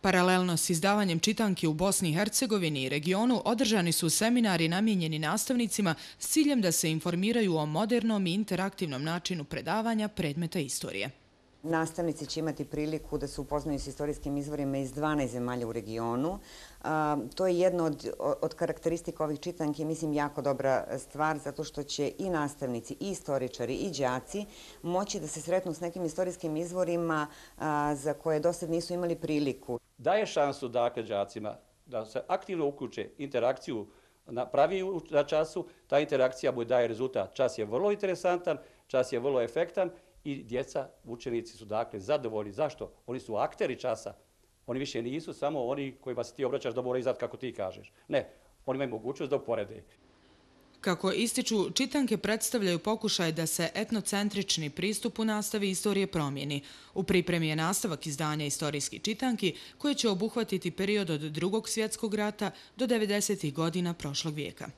Paralelno s izdavanjem čitanki u Bosni i Hercegovini i regionu održani su seminari namijenjeni nastavnicima s ciljem da se informiraju o modernom i interaktivnom načinu predavanja predmeta istorije. Nastavnici će imati priliku da se upoznaju s istorijskim izvorima iz 12 zemalja u regionu. To je jedna od karakteristika ovih čitanki, mislim, jako dobra stvar, zato što će i nastavnici, i istoričari, i đaci moći da se sretnu s nekim istorijskim izvorima za koje dosad nisu imali priliku. Daje šansu, dakle, đacima da se aktivno uključe, interakciju napravi na času, ta interakcija mu daje rezultat. Čas je vrlo interesantan, čas je vrlo efektan i djeca, učenici su dakle zadovoljni. Zašto? Oni su akteri časa. Oni više nisu samo oni kojima se ti obraćaš da moraju izdati kako ti kažeš. Ne, oni imaju mogućnost da uporede. Kako ističu, čitanke predstavljaju pokušaj da se etnocentrični pristup u nastavi istorije promijeni. U pripremi je nastavak izdanja istorijskih čitanki koje će obuhvatiti period od Drugog svjetskog rata do 90. godina prošlog vijeka.